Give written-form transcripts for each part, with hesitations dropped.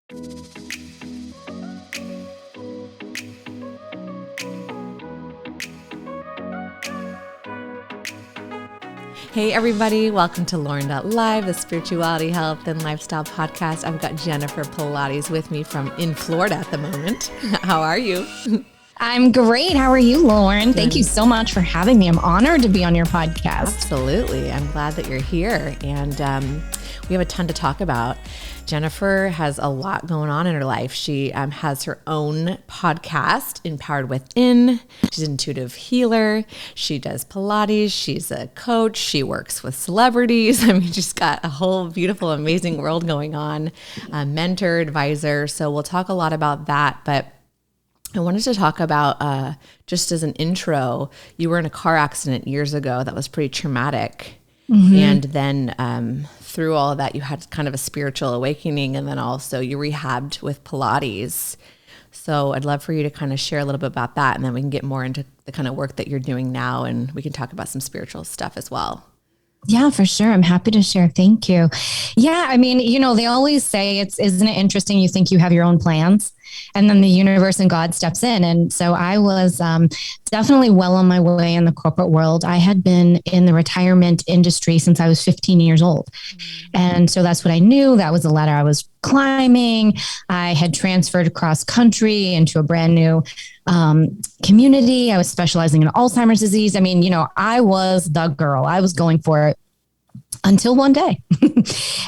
Hey everybody, welcome to Lauren.live, the spirituality, health, and lifestyle podcast. I've got Jennifer Pilates with me from in Florida at the moment. How are you? I'm great. How are you, Lauren? Thank you so much for having me. I'm honored to be on your podcast. Absolutely. I'm glad that you're here. And we have a ton to talk about. Jennifer has a lot going on in her life. She has her own podcast, Empowered Within. She's an intuitive healer. She does Pilates. She's a coach. She works with celebrities. I mean, she's got a whole beautiful, amazing world going on. A mentor, advisor. So we'll talk a lot about that. But I wanted to talk about, just as an intro, you were in a car accident years ago that was pretty traumatic. Mm-hmm. And then through all of that, you had kind of a spiritual awakening, and then also you rehabbed with Pilates. So I'd love for you to kind of share a little bit about that, and then we can get more into the kind of work that you're doing now, and we can talk about some spiritual stuff as well. Yeah, for sure. I'm happy to share. Thank you. Yeah, I mean, they always say isn't it interesting? You think you have your own plans, and then the universe and God steps in. And so I was definitely well on my way in the corporate world. I had been in the retirement industry since I was 15 years old. And so that's what I knew. That was the ladder I was climbing. I had transferred across country into a brand new community. I was specializing in Alzheimer's disease. I mean, I was the girl. I was going for it until one day.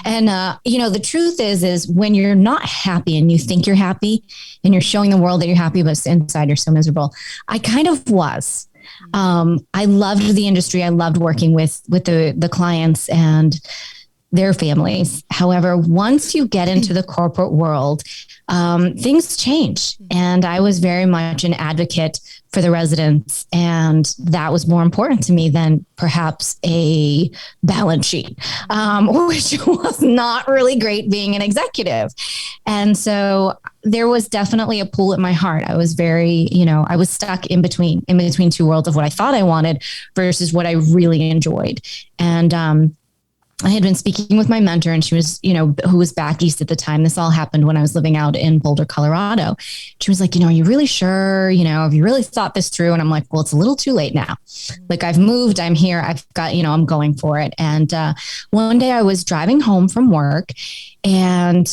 And, the truth is when you're not happy and you think you're happy and you're showing the world that you're happy, but inside you're so miserable. I kind of was. I loved the industry. I loved working with the clients and their families. However, once you get into the corporate world, things change. And I was very much an advocate for the residents. And that was more important to me than perhaps a balance sheet, which was not really great being an executive. And so there was definitely a pull at my heart. I was very, I was stuck in between two worlds of what I thought I wanted versus what I really enjoyed. And, I had been speaking with my mentor, and she was, who was back east at the time. This all happened when I was living out in Boulder, Colorado. She was like, are you really sure? Have you really thought this through? And I'm like, well, it's a little too late now. Like, I've moved, I'm here, I've got, I'm going for it. And one day I was driving home from work, and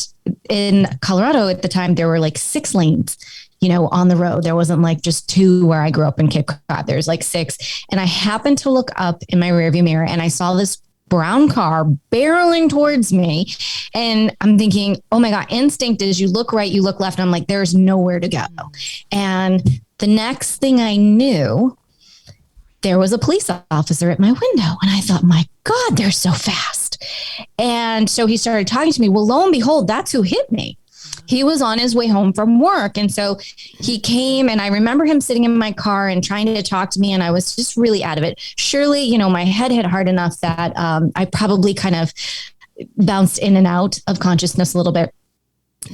in Colorado at the time, there were like 6 lanes on the road. There wasn't like just 2 where I grew up in Cape Cod. There's like 6. And I happened to look up in my rearview mirror, and I saw this brown car barreling towards me. And I'm thinking, oh my God, instinct is you look right, you look left. And I'm like, there's nowhere to go. And the next thing I knew, there was a police officer at my window. And I thought, my God, they're so fast. And so he started talking to me. Well, lo and behold, that's who hit me. He was on his way home from work. And so he came, and I remember him sitting in my car and trying to talk to me. And I was just really out of it. Surely, my head hit hard enough that I probably kind of bounced in and out of consciousness a little bit.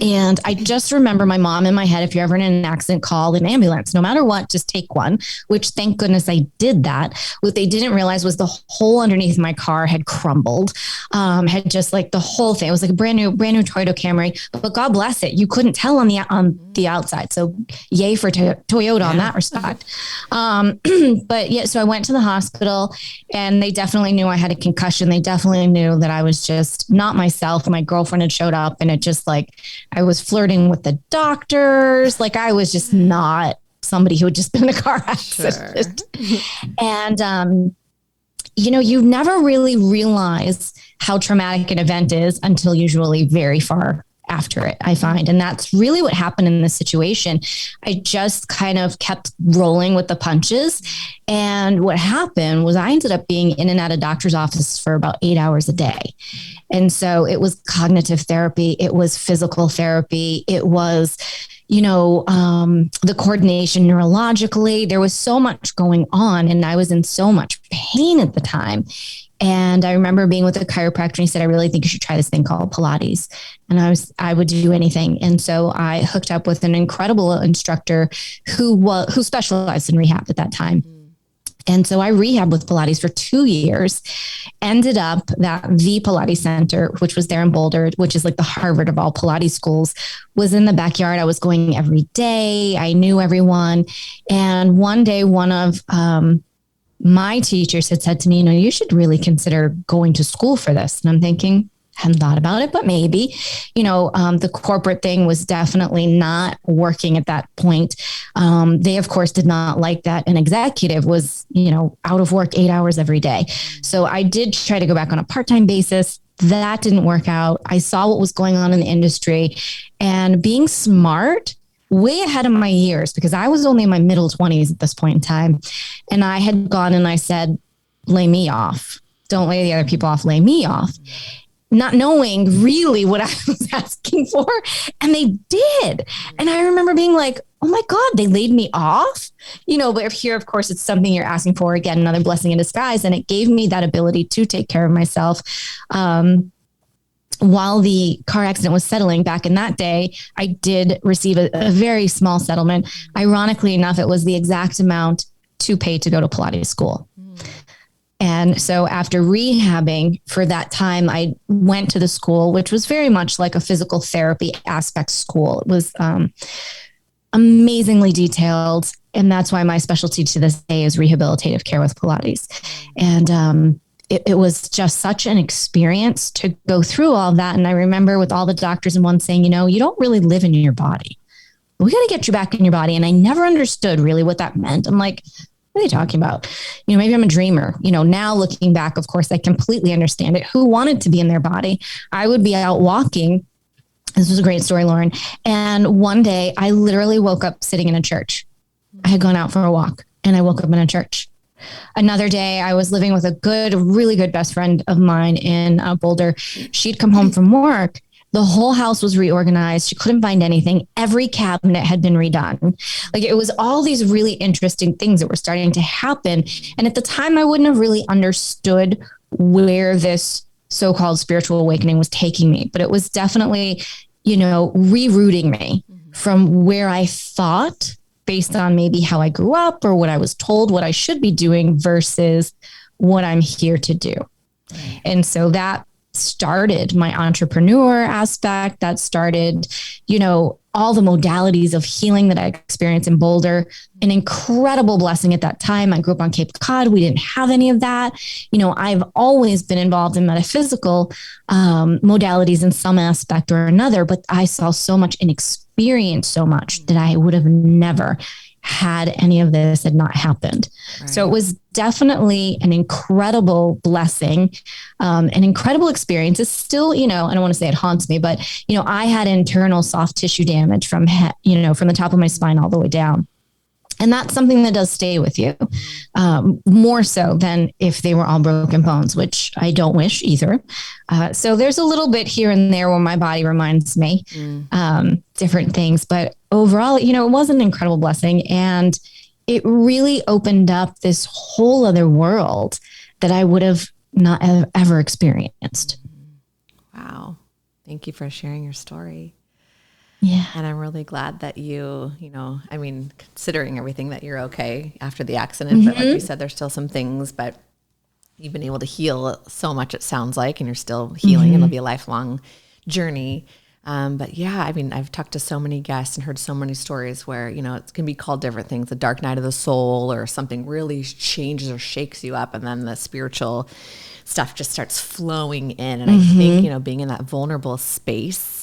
And I just remember my mom in my head, if you're ever in an accident, call an ambulance, no matter what, just take one, which thank goodness I did that. What they didn't realize was the hole underneath my car had crumbled, had just like the whole thing. It was like a brand new Toyota Camry, but God bless it. You couldn't tell on the outside. So yay for Toyota on that respect. But yeah, so I went to the hospital, and they definitely knew I had a concussion. They definitely knew that I was just not myself. And my girlfriend had showed up, and it just like, I was flirting with the doctors. Like, I was just not somebody who had just been in a car accident. Sure. And, you never really realize how traumatic an event is until usually very far after it, I find. And that's really what happened in this situation. I just kind of kept rolling with the punches. And what happened was I ended up being in and out of doctor's office for about 8 hours a day. And so it was cognitive therapy. It was physical therapy. It was, the coordination neurologically. There was so much going on, and I was in so much pain at the time. And I remember being with a chiropractor, and he said, I really think you should try this thing called Pilates. And I would do anything. And so I hooked up with an incredible instructor who specialized in rehab at that time. And so I rehabbed with Pilates for 2 years, ended up that the Pilates Center, which was there in Boulder, which is like the Harvard of all Pilates schools, was in the backyard. I was going every day. I knew everyone. And one day, one of my teachers had said to me, you should really consider going to school for this. And I'm thinking, hadn't thought about it, but maybe, the corporate thing was definitely not working at that point. They, of course, did not like that an executive was, out of work 8 hours every day. So I did try to go back on a part-time basis. That didn't work out. I saw what was going on in the industry, and being smart, way ahead of my years, because I was only in my middle 20s at this point in time. And I had gone and I said, lay me off. Don't lay the other people off, lay me off. Not knowing really what I was asking for. And they did. And I remember being like, oh my God, they laid me off, but here, of course, it's something you're asking for. Again, another blessing in disguise. And it gave me that ability to take care of myself. While the car accident was settling back in that day, I did receive a very small settlement. Ironically enough, it was the exact amount to pay to go to Pilates school. And so after rehabbing for that time, I went to the school, which was very much like a physical therapy aspect school. It was amazingly detailed. And that's why my specialty to this day is rehabilitative care with Pilates. And it was just such an experience to go through all of that. And I remember with all the doctors and one saying, you don't really live in your body. We got to get you back in your body. And I never understood really what that meant. I'm like, what are you talking about? Maybe I'm a dreamer. Now looking back, of course, I completely understand it. Who wanted to be in their body? I would be out walking. This was a great story, Lauren. And one day I literally woke up sitting in a church. I had gone out for a walk and I woke up in a church. Another day I was living with a really good best friend of mine in Boulder. She'd come home from work. The whole house was reorganized. She couldn't find anything. Every cabinet had been redone. Like, it was all these really interesting things that were starting to happen. And at the time, I wouldn't have really understood where this so-called spiritual awakening was taking me. But it was definitely, rerouting me from where I thought, based on maybe how I grew up or what I was told what I should be doing versus what I'm here to do. And so that started my entrepreneur aspect. That started, all the modalities of healing that I experienced in Boulder. An incredible blessing at that time. I grew up on Cape Cod. We didn't have any of that. I've always been involved in metaphysical modalities in some aspect or another, but I saw so much and experienced so much that I would have never had any of this had not happened. Right. So it was definitely an incredible blessing, an incredible experience. It's still, I don't want to say it haunts me, but, I had internal soft tissue damage from the top of my spine all the way down. And that's something that does stay with you, more so than if they were all broken bones, which I don't wish either. So there's a little bit here and there where my body reminds me different things. But overall, it was an incredible blessing. And it really opened up this whole other world that I would have not ever experienced. Wow. Thank you for sharing your story. Yeah. And I'm really glad that considering everything, that you're okay after the accident, but like you said, there's still some things, but you've been able to heal so much, it sounds like, and you're still healing and it'll be a lifelong journey. But yeah, I've talked to so many guests and heard so many stories where, it can be called different things, the dark night of the soul, or something really changes or shakes you up. And then the spiritual stuff just starts flowing in. And I think, being in that vulnerable space,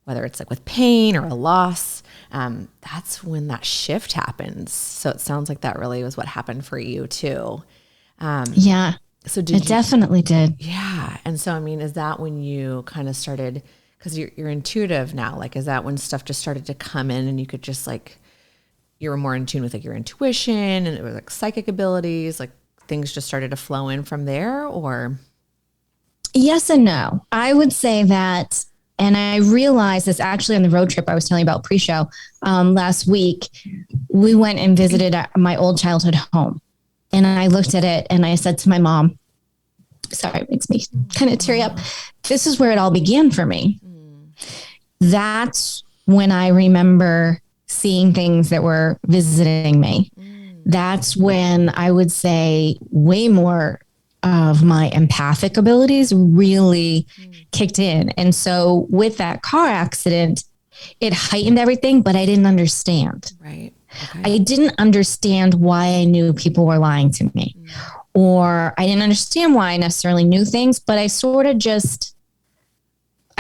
whether it's like with pain or a loss, that's when that shift happens. So it sounds like that really was what happened for you too. Yeah. So it definitely did. Yeah. And so, is that when you kind of started, because you're intuitive now, like, is that when stuff just started to come in and you could just you were more in tune with your intuition and it was psychic abilities, things just started to flow in from there, or? Yes and no. I would say that. And I realized this actually on the road trip I was telling you about pre-show last week. We went and visited my old childhood home. And I looked at it and I said to my mom, sorry, it makes me kind of teary up. This is where it all began for me. That's when I remember seeing things that were visiting me. that's when I would say way more of my empathic abilities really kicked in. And so with that car accident, it heightened everything, but I didn't understand. Right. Okay. I didn't understand why I knew people were lying to me, or I didn't understand why I necessarily knew things, but I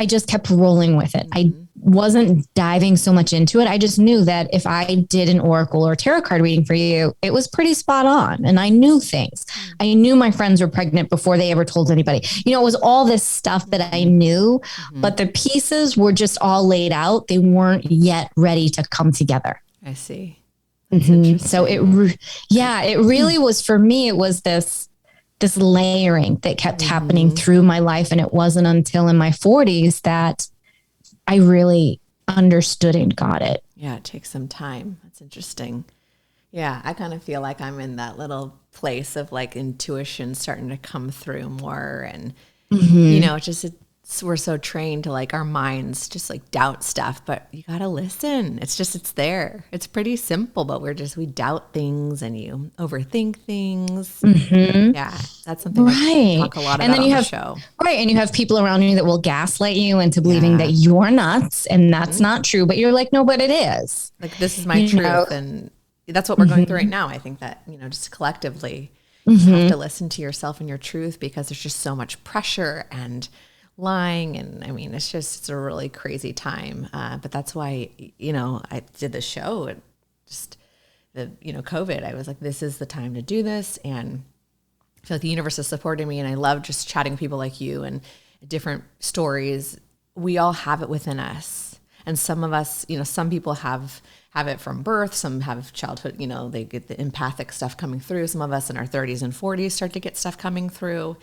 just kept rolling with it. I wasn't diving so much into it. I just knew that if I did an oracle or tarot card reading for you, it was pretty spot on. And I knew things. I knew my friends were pregnant before they ever told anybody. You know, it was all this stuff that I knew, but the pieces were just all laid out. They weren't yet ready to come together. I see. So it really was, for me, it was this layering that kept happening through my life. And it wasn't until in my 40s that I really understood and got it. Yeah, it takes some time. That's interesting. Yeah, I kind of feel like I'm in that little place of like intuition starting to come through more. And, you know, we're so trained to like our minds just like doubt stuff, but you got to listen. It's there. It's pretty simple, but we doubt things and you overthink things. Yeah, that's something I talk a lot about on the show. Right. And you have people around you that will gaslight you into believing that you're nuts and that's not true, but you're like, no, but it is. Like, this is my truth. And that's what we're going through right now. I think that, you know, just collectively you have to listen to yourself and your truth, because there's just so much pressure and lying. And I mean, it's a really crazy time. But that's why, you know, I did the show and just COVID, I was like, this is the time to do this. And I feel like the universe is supporting me. And I love just chatting with people like you and different stories. We all have it within us. And some of us, you know, some people have it from birth. Some have childhood, you know, they get the empathic stuff coming through. Some of us in our 30s and 40s start to get stuff coming through.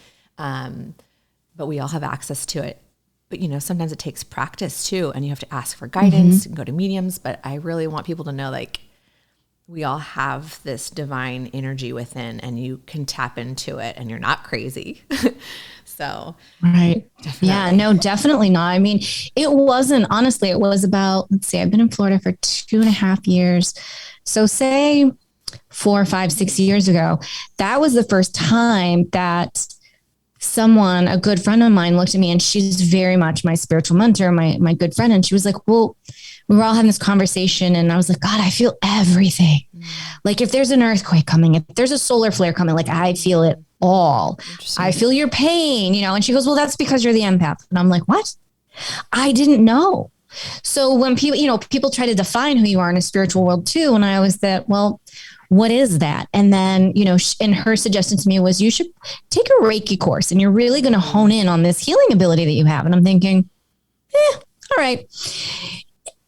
But we all have access to it. But, you know, sometimes it takes practice too. And you have to ask for guidance and go to mediums. But I really want people to know, like, we all have this divine energy within and you can tap into it and you're not crazy. So. Right. Definitely. Yeah, no, definitely not. I mean, it wasn't, honestly, it was about, let's see, I've been in Florida for 2.5 years. So say 4, 5, 6 years ago, that was the first time that someone, a good friend of mine, looked at me, and she's very much my spiritual mentor, my good friend. And she was like, well, we were all having this conversation and I was like, God, I feel everything. Like if there's an earthquake coming, if there's a solar flare coming, like I feel it all. I feel your pain, you know? And she goes, well, that's because you're the empath. And I'm like, what? I didn't know. So when people, you know, people try to define who you are in a spiritual world too. And I was that, well, what is that? And then, you know, and her suggestion to me was, you should take a Reiki course and you're really going to hone in on this healing ability that you have. And I'm thinking, all right.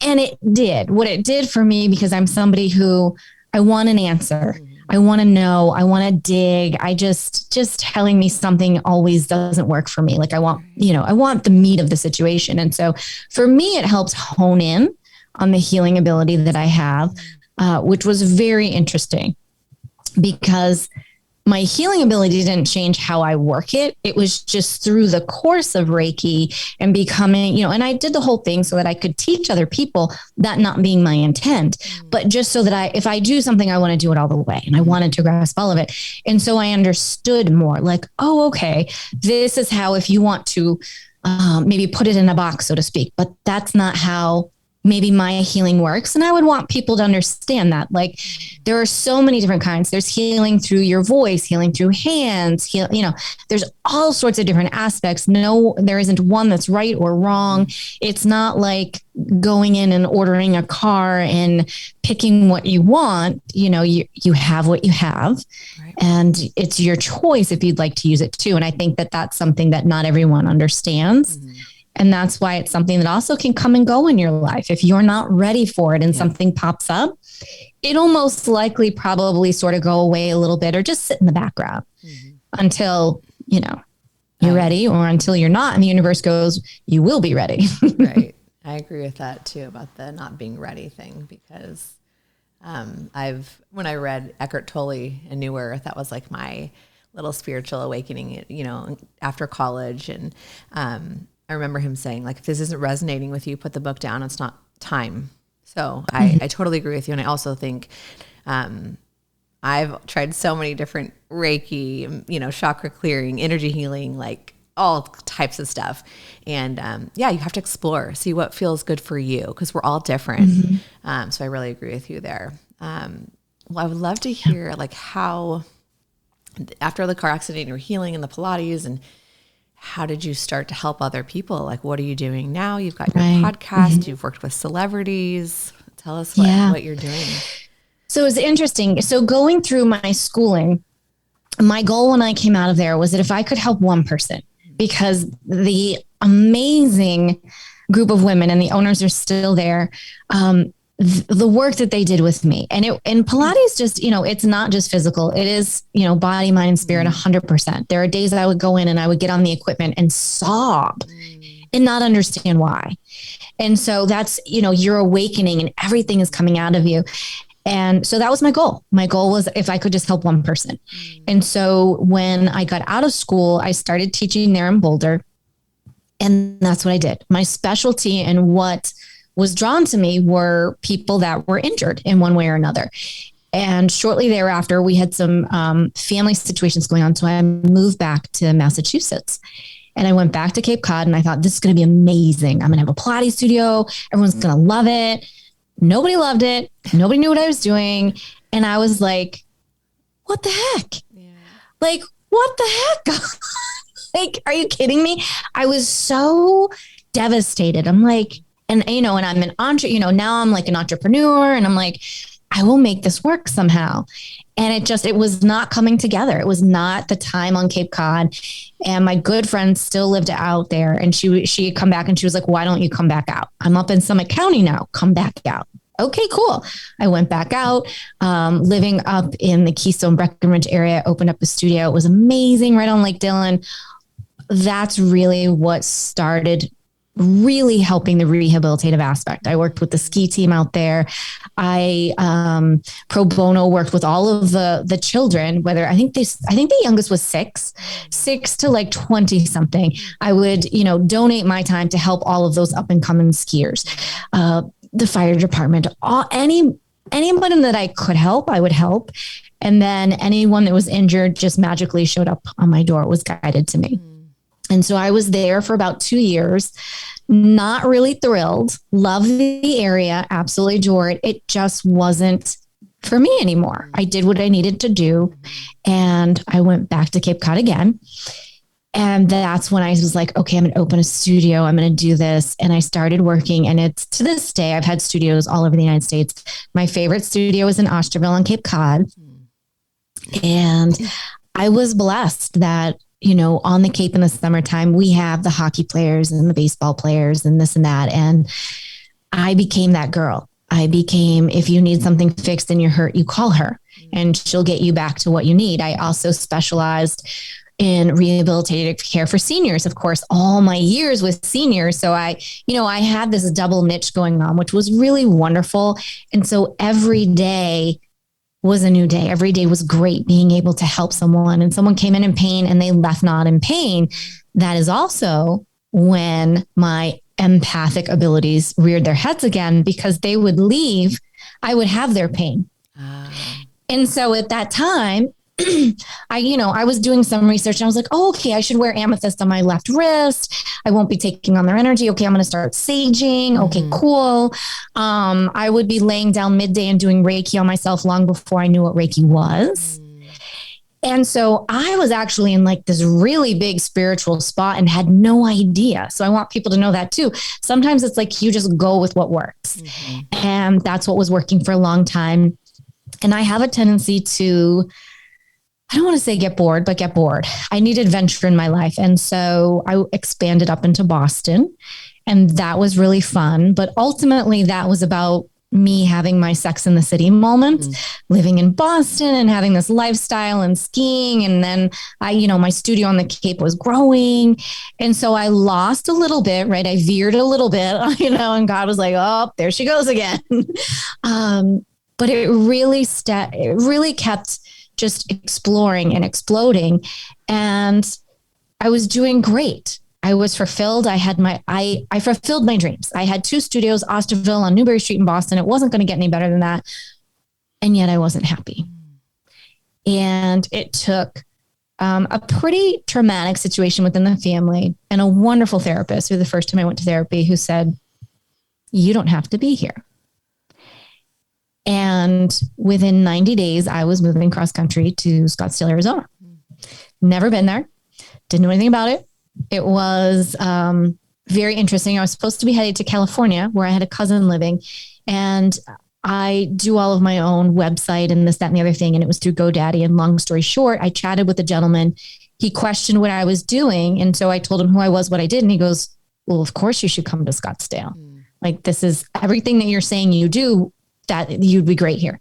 And it did what it did for me, because I'm somebody who, I want an answer. I want to know, I want to dig. I just telling me something always doesn't work for me. Like I want the meat of the situation. And so for me, it helps hone in on the healing ability that I have, which was very interesting, because my healing ability didn't change how I work it. It was just through the course of Reiki and becoming, you know, and I did the whole thing so that I could teach other people, that not being my intent, but just so that if I do something, I want to do it all the way. And I wanted to grasp all of it. And so I understood more like, oh, okay, this is how, if you want to maybe put it in a box, so to speak, but that's not how maybe my healing works. And I would want people to understand that, like, there are so many different kinds. There's healing through your voice, healing through hands, you know, there's all sorts of different aspects. No, there isn't one that's right or wrong. It's not like going in and ordering a car and picking what you want. You know, you have what you have, right, and it's your choice if you'd like to use it too. And I think that that's something that not everyone understands. And that's why it's something that also can come and go in your life. If you're not ready for it and something pops up, it'll most likely probably sort of go away a little bit or just sit in the background until, you know, you're ready, or until you're not. And the universe goes, you will be ready. Right. I agree with that too, about the not being ready thing, because when I read Eckhart Tolle, A New Earth, that was like my little spiritual awakening, you know, after college. And I remember him saying, like, if this isn't resonating with you, put the book down. It's not time. So I totally agree with you. And I also think I've tried so many different Reiki, chakra clearing, energy healing, like all types of stuff. And you have to explore, see what feels good for you, because we're all different. Mm-hmm. So I really agree with you there. Well, I would love to hear like how, after the car accident, you were healing in the Pilates, and how did you start to help other people? Like, what are you doing now? You've got your podcast, you've worked with celebrities. Tell us what you're doing. So it was interesting. So going through my schooling, my goal when I came out of there was that if I could help one person, because the amazing group of women and the owners are still there, the work that they did with me, and Pilates just, it's not just physical. It is, body, mind, and spirit, 100%. There are days I would go in and I would get on the equipment and sob and not understand why. And so that's, you're awakening and everything is coming out of you. And so that was my goal. My goal was if I could just help one person. And so when I got out of school, I started teaching there in Boulder. And that's what I did. My specialty and what was drawn to me were people that were injured in one way or another. And shortly thereafter, we had some family situations going on. So I moved back to Massachusetts. And I went back to Cape Cod and I thought, this is going to be amazing. I'm going to have a Pilates studio. Everyone's going to love it. Nobody loved it. Nobody knew what I was doing. And I was like, what the heck? Yeah. Like, what the heck? Like, are you kidding me? I was so devastated. I'm like, and I'm an entrepreneur, now I'm like an entrepreneur and I'm like, I will make this work somehow. And it was not coming together. It was not the time on Cape Cod. And my good friend still lived out there. And she had come back and she was like, why don't you come back out? I'm up in Summit County now. Come back out. Okay, cool. I went back out, living up in the Keystone Breckenridge area, opened up a studio. It was amazing right on Lake Dillon. That's really what started really helping the rehabilitative aspect. I worked with the ski team out there. I pro bono worked with all of the children, whether I think the youngest was six to like 20 something. I would, donate my time to help all of those up and coming skiers, the fire department, anyone that I could help, I would help. And then anyone that was injured just magically showed up on my door, was guided to me. And so I was there for about 2 years, not really thrilled, loved the area, absolutely adored it. It just wasn't for me anymore. I did what I needed to do. And I went back to Cape Cod again. And that's when I was like, okay, I'm going to open a studio. I'm going to do this. And I started working. And it's to this day, I've had studios all over the United States. My favorite studio was in Osterville on Cape Cod. And I was blessed that, on the Cape in the summertime, we have the hockey players and the baseball players and this and that. And I became that girl. If you need something fixed and you're hurt, you call her and she'll get you back to what you need. I also specialized in rehabilitative care for seniors, of course, all my years with seniors. So I had this double niche going on, which was really wonderful. And so every day was a new day. Every day was great, being able to help someone, and someone came in pain and they left not in pain. That is also when my empathic abilities reared their heads again, because they would leave. I would have their pain. And so at that time, I was doing some research and I was like, oh, okay, I should wear amethyst on my left wrist. I won't be taking on their energy. Okay, I'm going to start saging. Okay, cool. I would be laying down midday and doing Reiki on myself long before I knew what Reiki was. And so I was actually in like this really big spiritual spot and had no idea. So I want people to know that too. Sometimes it's like you just go with what works. And that's what was working for a long time. And I have a tendency to, I don't want to say get bored, but get bored. I need adventure in my life. And so I expanded up into Boston, and that was really fun. But ultimately that was about me having my Sex in the City moment, living in Boston and having this lifestyle and skiing. And then my studio on the Cape was growing. And so I lost a little bit, right? I veered a little bit, and God was like, oh, there she goes again. But it really kept just exploring and exploding. And I was doing great. I was fulfilled. I fulfilled my dreams. I had 2 studios, Osterville on Newbury Street in Boston. It wasn't going to get any better than that. And yet I wasn't happy. And it took a pretty traumatic situation within the family and a wonderful therapist who the first time I went to therapy who said, you don't have to be here. And within 90 days, I was moving cross country to Scottsdale, Arizona. Never been there. Didn't know anything about it. It was very interesting. I was supposed to be headed to California where I had a cousin living, and I do all of my own website and this, that, and the other thing. And it was through GoDaddy. And long story short, I chatted with a gentleman. He questioned what I was doing. And so I told him who I was, what I did. And he goes, well, of course you should come to Scottsdale. Like, this is everything that you're saying you do, that you'd be great here.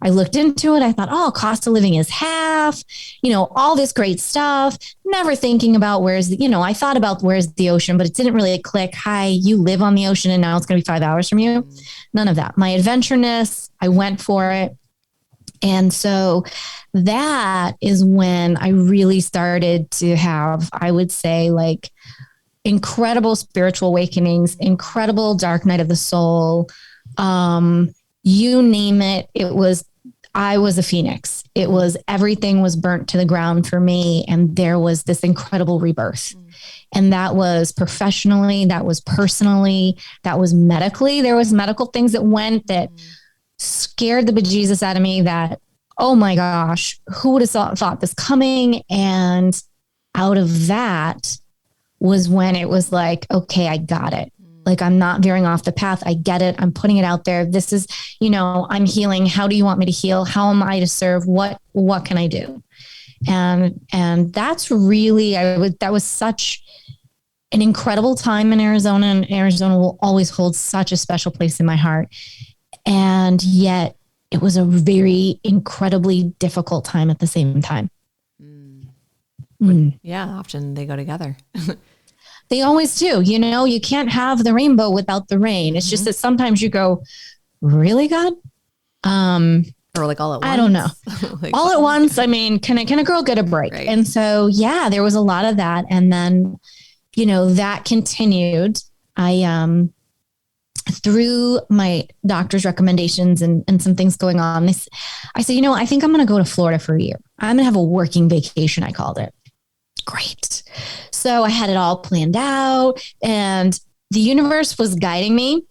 I looked into it. I thought, oh, cost of living is half, all this great stuff. Never thinking about I thought about where's the ocean, but it didn't really click. Hi, you live on the ocean and now it's going to be 5 hours from you. None of that. My adventureness, I went for it. And so that is when I really started to have, I would say, like, incredible spiritual awakenings, incredible dark night of the soul. You name it. I was a phoenix. It was, everything was burnt to the ground for me. And there was this incredible rebirth. And that was professionally, that was personally, that was medically. There was medical things that went that scared the bejesus out of me, that, oh my gosh, who would have thought this coming? And out of that was when it was like, okay, I got it. Like, I'm not veering off the path. I get it. I'm putting it out there. This is, I'm healing. How do you want me to heal? How am I to serve? What can I do? And that's really, that was such an incredible time in Arizona, and Arizona will always hold such a special place in my heart. And yet it was a very incredibly difficult time at the same time. Yeah. Often they go together. They always do. You can't have the rainbow without the rain. It's just that sometimes you go, really, God? Or like all at once. I don't know. Like, all at once. I mean, can a girl get a break? Right. And so, yeah, there was a lot of that. And then, that continued. I, through my doctor's recommendations and some things going on, I said, I think I'm going to go to Florida for a year. I'm going to have a working vacation, I called it. Great. So I had it all planned out, and the universe was guiding me.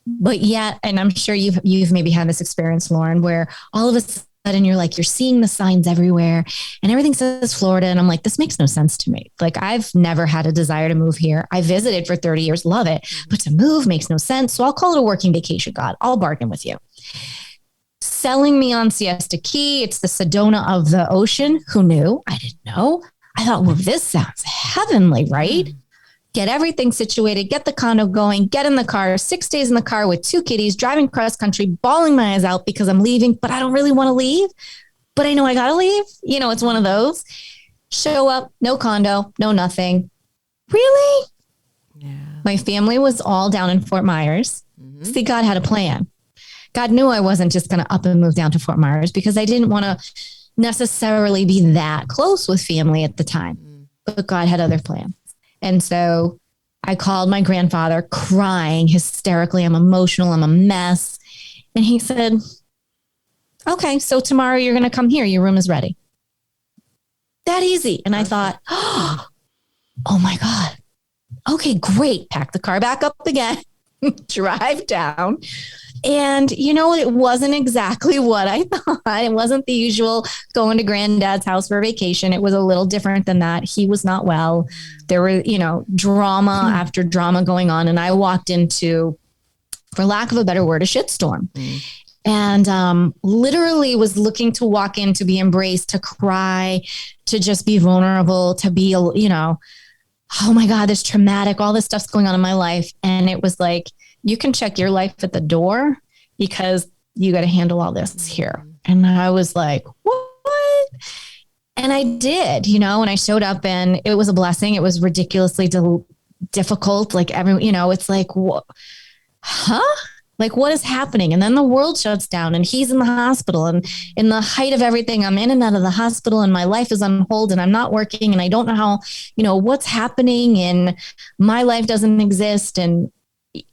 But yet, and I'm sure you've maybe had this experience, Lauren, where all of a sudden you're seeing the signs everywhere and everything says Florida. And I'm like, this makes no sense to me. Like, I've never had a desire to move here. I visited for 30 years, love it, but to move makes no sense. So I'll call it a working vacation. God, I'll bargain with you. Selling me on Siesta Key. It's the Sedona of the ocean. Who knew? I didn't know. I thought, well, this sounds heavenly, right? Get everything situated, get the condo going, get in the car, 6 days in the car with 2 kitties, driving cross country, bawling my eyes out because I'm leaving, but I don't really want to leave. But I know I got to leave. It's one of those. Show up, no condo, no nothing. Really? Yeah. My family was all down in Fort Myers. See, God had a plan. God knew I wasn't just going to up and move down to Fort Myers because I didn't want to necessarily be that close with family at the time, but God had other plans. And so I called my grandfather crying hysterically. I'm emotional. I'm a mess. And he said, okay, so tomorrow you're going to come here. Your room is ready. That easy. And I thought, oh my God. Okay, great. Pack the car back up again, drive down. And, it wasn't exactly what I thought. It wasn't the usual going to granddad's house for a vacation. It was a little different than that. He was not well. There were, drama after drama going on. And I walked into, for lack of a better word, a shitstorm. And literally was looking to walk in, to be embraced, to cry, to just be vulnerable, to be, oh my God, this traumatic, all this stuff's going on in my life. And it was like, you can check your life at the door because you got to handle all this here. And I was like, what? And I did, and I showed up and it was a blessing. It was ridiculously difficult. Like it's like, like what is happening? And then the world shuts down and he's in the hospital, and in the height of everything, I'm in and out of the hospital and my life is on hold and I'm not working and I don't know how, what's happening, and my life doesn't exist. And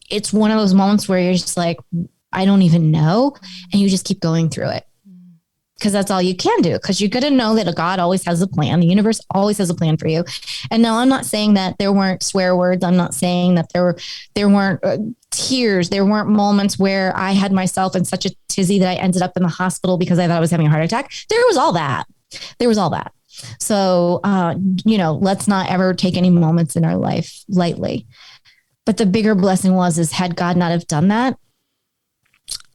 it's one of those moments where you're just like, I don't even know. And you just keep going through it. because that's all you can do. Because you got to know that God always has a plan. The universe always has a plan for you. And now I'm not saying that there weren't swear words. I'm not saying that there weren't tears. There weren't moments where I had myself in such a tizzy that I ended up in the hospital because I thought I was having a heart attack. There was all that. So, let's not ever take any moments in our life lightly. But the bigger blessing is had God not have done that,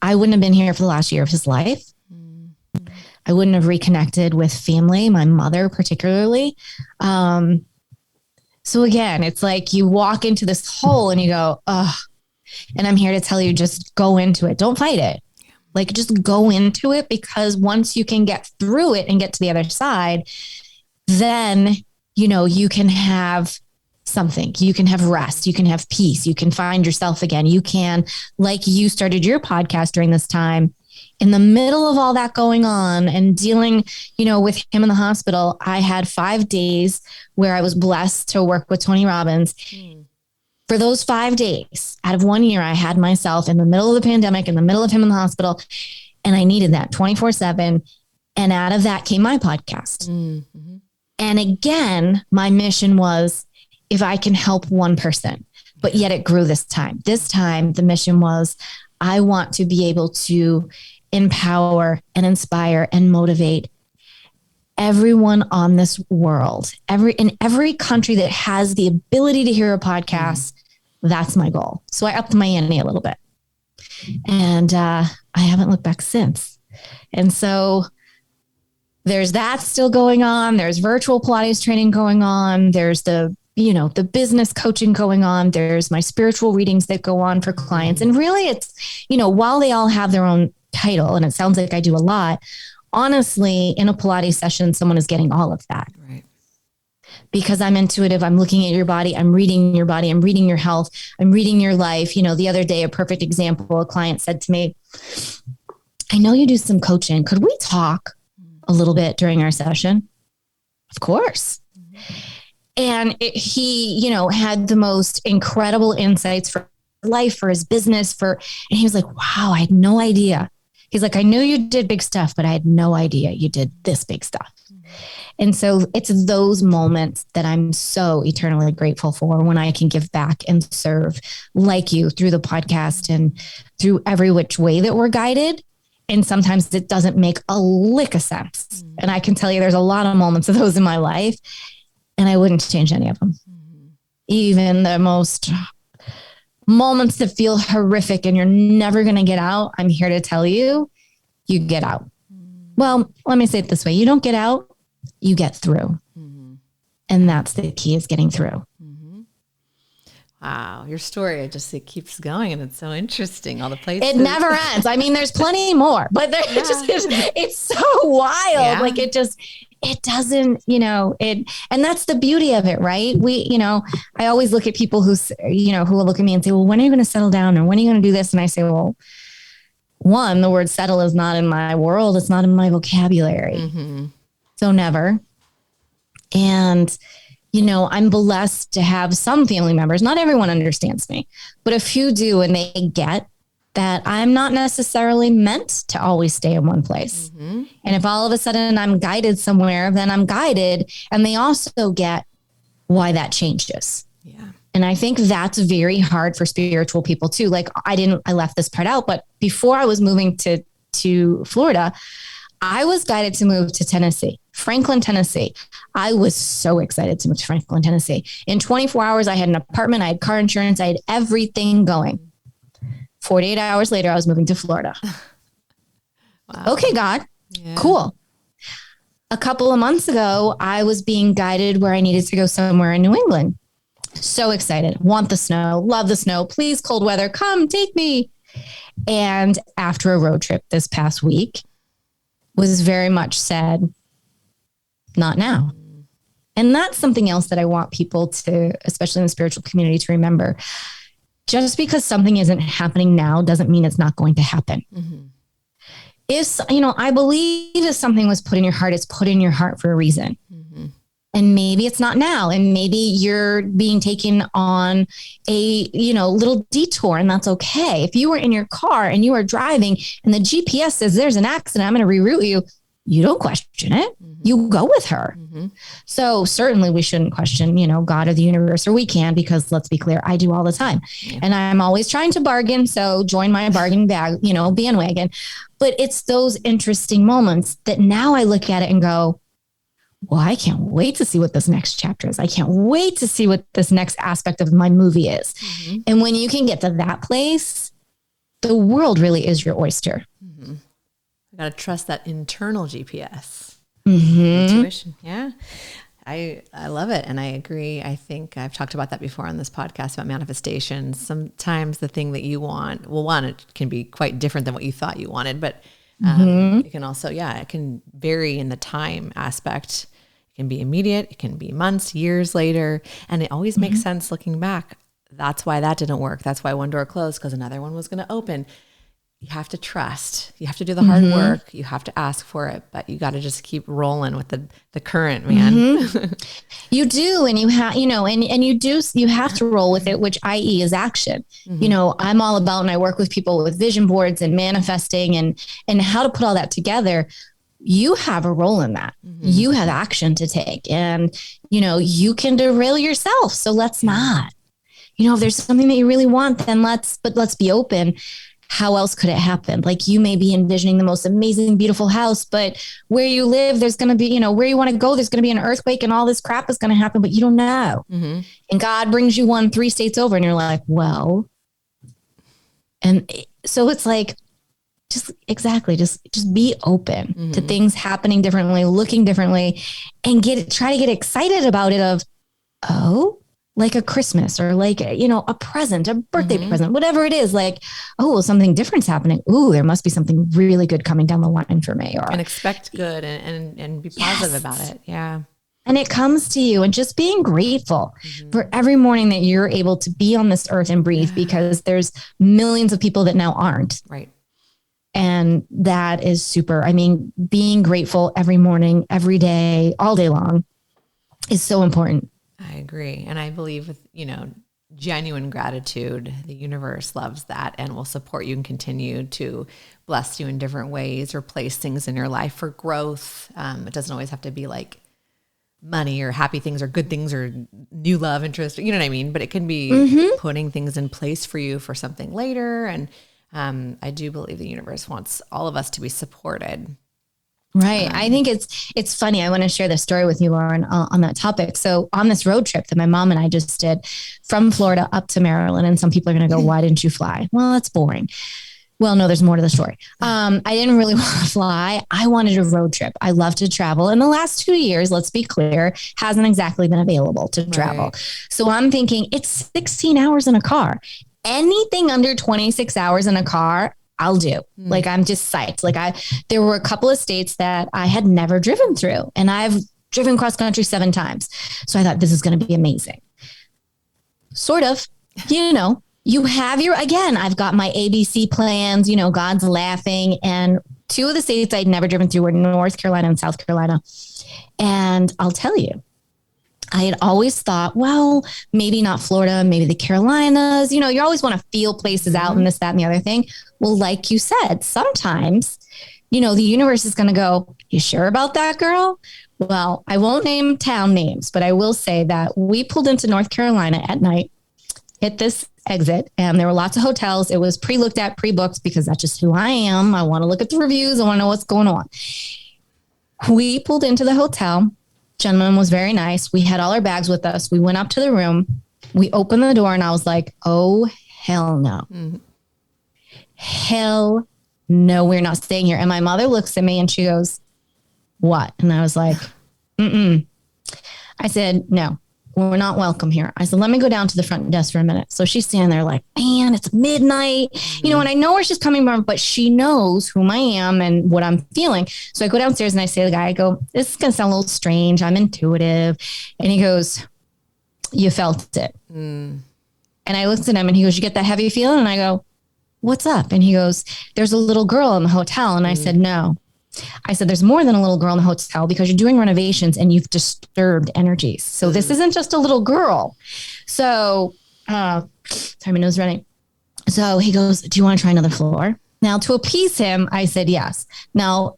I wouldn't have been here for the last year of his life. I wouldn't have reconnected with family, my mother particularly. So again, it's like you walk into this hole and you go, oh, and I'm here to tell you, just go into it. Don't fight it. Like, just go into it, because once you can get through it and get to the other side, then, you can have something. You can have rest. You can have peace. You can find yourself again. You can, like you started your podcast during this time, in the middle of all that going on and dealing, with him in the hospital. I had 5 days where I was blessed to work with Tony Robbins. For those 5 days out of 1 year, I had myself in the middle of the pandemic, in the middle of him in the hospital, and I needed that 24/7. And out of that came my podcast. Mm-hmm. And again, my mission was, if I can help one person, but yet it grew this time. This time, the mission was, I want to be able to empower and inspire and motivate everyone on this world, in every country that has the ability to hear a podcast. That's my goal. So I upped my ante a little bit, and I haven't looked back since. And so there's that still going on. There's virtual Pilates training going on. There's the business coaching going on. There's my spiritual readings that go on for clients. And really it's, while they all have their own title, and it sounds like I do a lot, honestly, in a Pilates session, someone is getting all of that. Right. Because I'm intuitive. I'm looking at your body. I'm reading your body. I'm reading your health. I'm reading your life. The other day, a perfect example, a client said to me, I know you do some coaching. Could we talk a little bit during our session? Of course. Mm-hmm. And he, had the most incredible insights for life, for his business, and he was like, wow, I had no idea. He's like, I knew you did big stuff, but I had no idea you did this big stuff. Mm-hmm. And so it's those moments that I'm so eternally grateful for, when I can give back and serve like you through the podcast and through every which way that we're guided. And sometimes it doesn't make a lick of sense. Mm-hmm. And I can tell you there's a lot of moments of those in my life, and I wouldn't change any of them. Mm-hmm. Even the most moments that feel horrific and you're never going to get out, I'm here to tell you, you get out. Mm-hmm. Well, let me say it this way. You don't get out, you get through. Mm-hmm. And that's the key, is getting through. Mm-hmm. Wow. Your story, it keeps going, and it's so interesting. All the places. It never ends. I mean, there's plenty more, but it's so wild. Yeah. Like it doesn't, and that's the beauty of it, right? I always look at people who will look at me and say, well, when are you going to settle down? Or when are you going to do this? And I say, well, one, the word settle is not in my world. It's not in my vocabulary. Mm-hmm. So never. And, I'm blessed to have some family members. Not everyone understands me, but a few do. And they get that I'm not necessarily meant to always stay in one place. Mm-hmm. And if all of a sudden I'm guided somewhere, then I'm guided. And they also get why that changes. Yeah. And I think that's very hard for spiritual people too. Like I left this part out, but before I was moving to Florida, I was guided to move to Tennessee, Franklin, Tennessee. I was so excited to move to Franklin, Tennessee. In 24 hours, I had an apartment, I had car insurance, I had everything going. 48 hours later, I was moving to Florida. Wow. Okay, God, yeah. Cool. A couple of months ago, I was being guided where I needed to go somewhere in New England. So excited. Want the snow. Love the snow. Please, cold weather, come take me. And after a road trip this past week, was very much said, not now. And that's something else that I want people to, especially in the spiritual community, to remember. Just because something isn't happening now doesn't mean it's not going to happen. Mm-hmm. I believe if something was put in your heart, it's put in your heart for a reason. Mm-hmm. And maybe it's not now. And maybe you're being taken on a, little detour, and that's okay. If you were in your car and you are driving and the GPS says there's an accident, I'm going to reroute you. you don't question it. You go with her. So certainly we shouldn't question, God or the universe, or we can, because let's be clear, I do all the time. And I'm always trying to bargain. So join my bargain bag, bandwagon. But it's those interesting moments that now I look at it and go, well, I can't wait to see what this next chapter is. I can't wait to see what this next aspect of my movie is. And when you can get to that place, the world really is your oyster. I got to trust that internal GPS. Intuition. Yeah. I love it. And I agree. I think I've talked about that before on this podcast about manifestations. Sometimes the thing that you want, it can be quite different than what you thought you wanted, but it can also, it can vary in the time aspect. It can be immediate. It can be months, years later. And it always makes sense looking back. That's why that didn't work. That's why one door closed, because another one was going to open. You have to trust. You have to do the hard work. You have to ask for it, but you got to just keep rolling with the current, man. You do. And you have, and you have to roll with it, which i.e. is action. I'm all about, and I work with people with vision boards and manifesting and how to put all that together. You have a role in that. You have action to take, and, you can derail yourself. So let's not, if there's something that you really want, then let's be open. How else could it happen? Like, you may be envisioning the most amazing, beautiful house, but where you live, there's going to be, where you want to go, there's going to be an earthquake and all this crap is going to happen, but you don't know. And God brings you 3 states over and you're like, well, and so it's like, just be open to things happening differently, looking differently, and try to get excited about it like a Christmas or like, a present, a birthday present, whatever it is, like, something different's happening. Ooh, there must be something really good coming down the line for me. And expect good and be positive about it. Yeah. And it comes to you, and just being grateful for every morning that you're able to be on this earth and breathe, because there's millions of people that now aren't. Right. And that is super. I mean, being grateful every morning, every day, all day long is so important. I agree. And I believe with, genuine gratitude, the universe loves that and will support you and continue to bless you in different ways or place things in your life for growth. It doesn't always have to be like money or happy things or good things or new love interest, you know what I mean? But it can be putting things in place for you for something later. And I do believe the universe wants all of us to be supported. Right. I think it's funny. I want to share this story with you, Lauren, on that topic. So on this road trip that my mom and I just did from Florida up to Maryland, and some people are going to go, why didn't you fly? Well, that's boring. Well, no, there's more to the story. I didn't really want to fly. I wanted a road trip. I love to travel. In the last 2 years, let's be clear, hasn't exactly been available to travel. Right. So I'm thinking it's 16 hours in a car. Anything under 26 hours in a car, I'll do. Like, I'm just psyched. Like, there were a couple of states that I had never driven through, and I've driven cross country 7 times. So I thought this is going to be amazing. Sort of, you have I've got my ABC plans, God's laughing. And 2 of the states I'd never driven through were North Carolina and South Carolina. And I'll tell you, I had always thought, well, maybe not Florida, maybe the Carolinas. You always want to feel places out and this, that, and the other thing. Well, like you said, sometimes, the universe is going to go, you sure about that, girl? Well, I won't name town names, but I will say that we pulled into North Carolina at night, hit this exit, and there were lots of hotels. It was pre-looked at, pre-booked, because that's just who I am. I want to look at the reviews. I want to know what's going on. We pulled into the hotel. Gentleman was very nice. We had all our bags with us. We went up to the room. We opened the door and I was like, oh, hell no. Hell no, we're not staying here. And my mother looks at me and she goes, what? And I was like, I said, no, we're not welcome here. I said, let me go down to the front desk for a minute. So she's standing there like, man, it's midnight, and I know where she's coming from, but she knows who I am and what I'm feeling. So I go downstairs and I say to the guy, I go, this is going to sound a little strange. I'm intuitive. And he goes, you felt it. And I looked at him and he goes, you get that heavy feeling? And I go, what's up? And he goes, there's a little girl in the hotel. And I said, no. I said, there's more than a little girl in the hotel, because you're doing renovations and you've disturbed energies. So this isn't just a little girl. So, sorry, my nose is running. So he goes, do you want to try another floor? Now, to appease him, I said, yes. Now,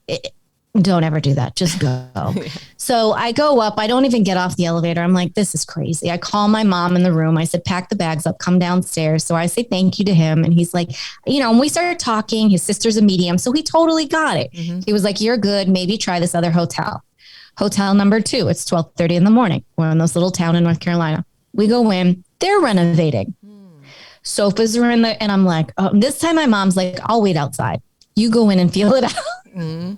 don't ever do that. Just go. So I go up. I don't even get off the elevator. I'm like, this is crazy. I call my mom in the room. I said, pack the bags up, come downstairs. So I say thank you to him. And he's like, and we started talking. His sister's a medium. So he totally got it. Mm-hmm. He was like, you're good. Maybe try this other hotel. Hotel number 2. It's 12:30 in the morning. We're in this little town in North Carolina. We go in. They're renovating. Sofas are in there. And I'm like, oh, this time my mom's like, I'll wait outside. You go in and feel it out. Mm-hmm.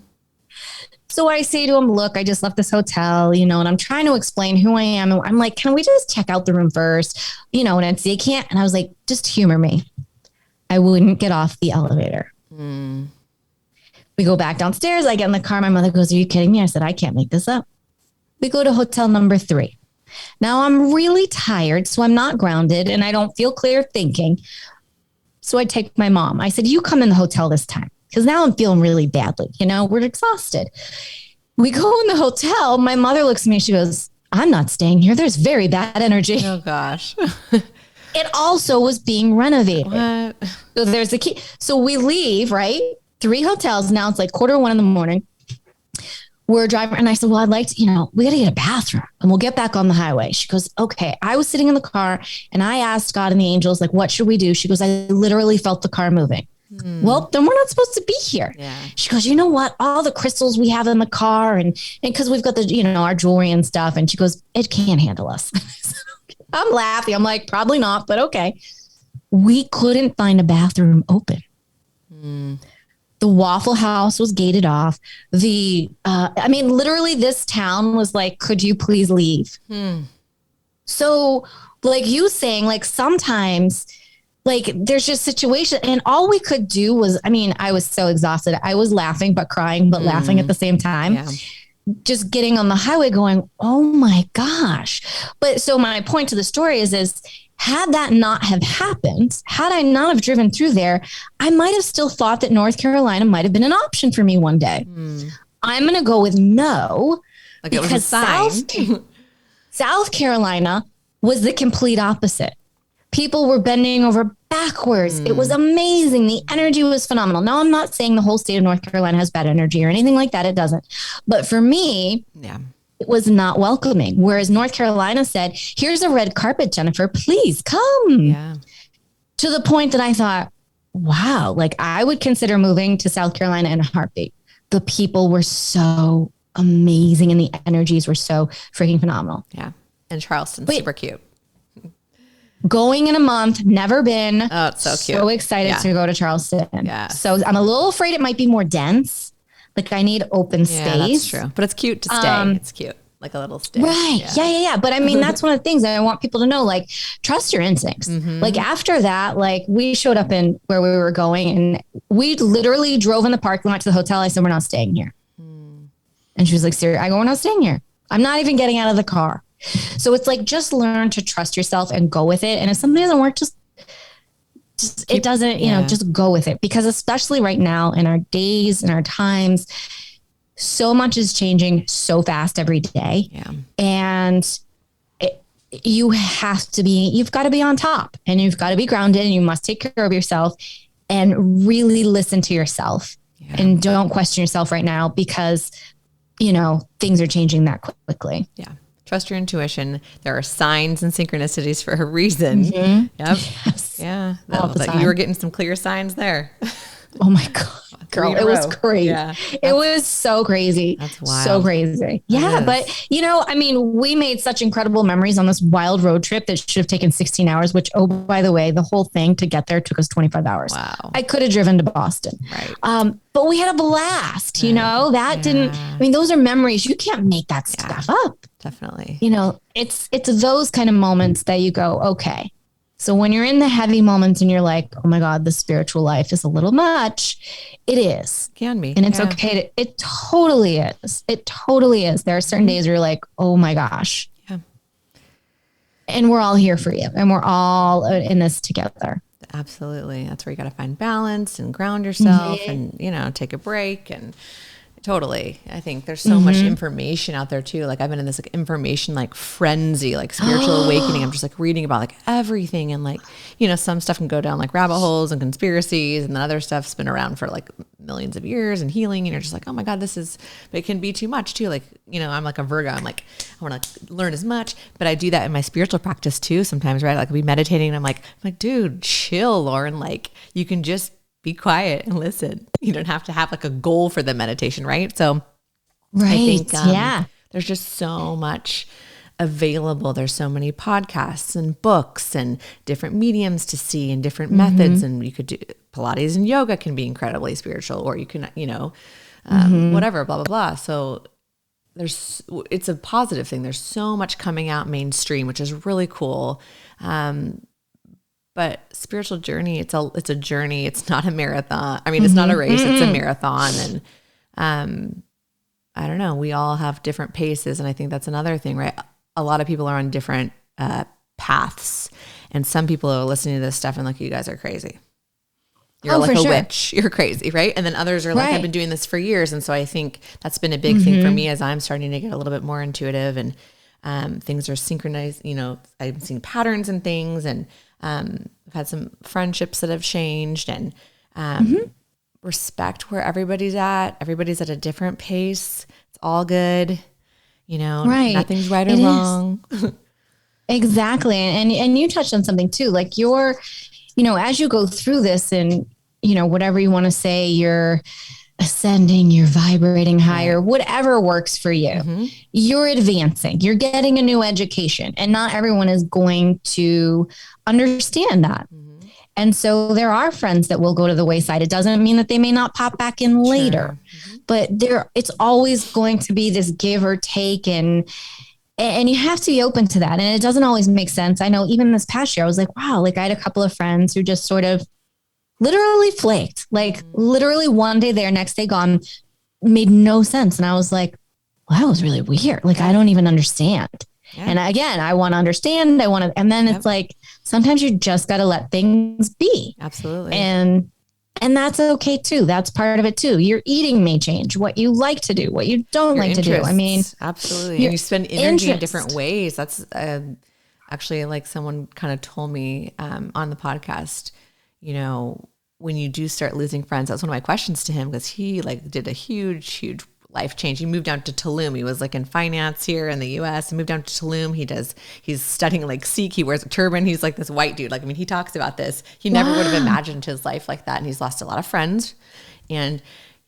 So I say to him, look, I just left this hotel, and I'm trying to explain who I am. And I'm like, can we just check out the room first? And they can't. And I was like, just humor me. I wouldn't get off the elevator. Mm. We go back downstairs. I get in the car. My mother goes, are you kidding me? I said, I can't make this up. We go to hotel number 3. Now I'm really tired, so I'm not grounded and I don't feel clear thinking. So I take my mom. I said, you come in the hotel this time. Because now I'm feeling really badly. We're exhausted. We go in the hotel. My mother looks at me. She goes, I'm not staying here. There's very bad energy. Oh, gosh. It also was being renovated. What? So there's a key. So we leave, right? 3 hotels. Now it's like 1:45 in the morning. We're driving. And I said, well, I'd like to, we got to get a bathroom and we'll get back on the highway. She goes, okay. I was sitting in the car and I asked God and the angels, like, what should we do? She goes, I literally felt the car moving. Well, then we're not supposed to be here. Yeah. She goes, you know what? All the crystals we have in the car and because we've got the, our jewelry and stuff. And she goes, it can't handle us. I'm laughing. I'm like, probably not, but okay. We couldn't find a bathroom open. The Waffle House was gated off. Literally this town was like, could you please leave? So like you saying, like sometimes like there's just situation and all we could do was, I was so exhausted. I was laughing, but crying, but laughing at the same time. Yeah. Just getting on the highway going, oh my gosh. But so my point to the story is had that not have happened, had I not have driven through there, I might have still thought that North Carolina might've been an option for me one day. I'm going to go with no, like because South Carolina was the complete opposite. People were bending over backwards. It was amazing. The energy was phenomenal. Now, I'm not saying the whole state of North Carolina has bad energy or anything like that. It doesn't. But for me, it was not welcoming. Whereas North Carolina said, here's a red carpet, Jennifer, please come. Yeah. To the point that I thought, wow, like I would consider moving to South Carolina in a heartbeat. The people were so amazing and the energies were so freaking phenomenal. Yeah. And Charleston's super cute. Going in a month, never been. Oh, it's so cute. So excited to go to Charleston. Yeah. So I'm a little afraid it might be more dense. Like I need open space. Yeah, that's true. But it's cute to stay. It's cute. Like a little stay. Right. Yeah. But that's one of the things that I want people to know, like trust your instincts. Like after that, like we showed up in where we were going and we literally drove in the parking lot to the hotel. I said, we're not staying here. And she was like, seriously? I go, we're not staying here. I'm not even getting out of the car. So it's like, just learn to trust yourself and go with it. And if something doesn't work, just it doesn't, just go with it. Because especially right now in our days and our times, so much is changing so fast every day. Yeah. And you've got to be on top and you've got to be grounded and you must take care of yourself and really listen to yourself and don't question yourself right now because, things are changing that quickly. Yeah. Trust your intuition. There are signs and synchronicities for a reason. Yep. Yes. Yeah. You were getting some clear signs there. Oh my God. Girl, it was crazy. Yeah. It was so crazy. That's wild. So crazy. Yeah. But, we made such incredible memories on this wild road trip that should have taken 16 hours, which, oh, by the way, the whole thing to get there took us 25 hours. Wow. I could have driven to Boston. Right. But we had a blast, those are memories. You can't make that stuff up. Definitely. It's those kind of moments that you go, okay. So when you're in the heavy moments and you're like, oh my God, the spiritual life is a little much. It is. Can be. And it's okay. It totally is. It totally is. There are certain days where you're like, oh my gosh. Yeah. And we're all here for you. And we're all in this together. Absolutely. That's where you got to find balance and ground yourself and, take a break and totally. I think there's so much information out there too. Like I've been in this information, frenzy, spiritual awakening. I'm just reading about everything. And some stuff can go down rabbit holes and conspiracies and then other stuff's been around for millions of years and healing. And you're just like, oh my God, but it can be too much too. Like, I'm like a Virgo. I'm like, I want to learn as much, but I do that in my spiritual practice too sometimes, right? Like I'll be meditating and I'm like, dude, chill, Lauren. Like you can just be quiet and listen. You don't have to have like a goal for the meditation, right? So right. I think there's just so much available. There's so many podcasts and books and different mediums to see and different methods. And you could do Pilates and yoga can be incredibly spiritual, or you can, whatever, blah, blah, blah. So it's a positive thing. There's so much coming out mainstream, which is really cool. But spiritual journey, it's a journey. It's not a marathon. I mean, it's not a race, it's a marathon. And, I don't know. We all have different paces. And I think that's another thing, right? A lot of people are on different paths, and some people are listening to this stuff and like, you guys are crazy. You're like a witch. You're crazy, right? And then others are like, I've been doing this for years. And so I think that's been a big thing for me as I'm starting to get a little bit more intuitive and things are synchronized. I'm seeing patterns and things, and I've had some friendships that have changed, and respect where everybody's at. Everybody's at a different pace. It's all good. Nothing's right or wrong. Exactly. And you touched on something too, like as you go through this and, whatever you want to say, you're ascending, you're vibrating higher, whatever works for you, you're advancing, you're getting a new education, and not everyone is going to understand that. And so there are friends that will go to the wayside. It doesn't mean that they may not pop back in later, but it's always going to be this give or take, and you have to be open to that. And it doesn't always make sense. I know even this past year, I was like, wow, like I had a couple of friends who just sort of literally flaked, like literally one day there, next day gone, made no sense. And I was like, well, that was really weird. Like, I don't even understand. Yeah. And again, I want to understand. And then it's like, sometimes you just got to let things be. Absolutely. And that's okay too. That's part of it too. Your eating may change, what you like to do, what you don't like to do. I mean, absolutely. And you spend energy in different ways. That's actually like someone kind of told me on the podcast, when you do start losing friends, that's one of my questions to him, because he like did a huge life change. He moved down to Tulum. He was like in finance here in the US and moved down to Tulum. He's studying like Sikh. He wears a turban. He's like this white dude. Like, I mean, he talks about this. He never would have imagined his life like that. And he's lost a lot of friends. And,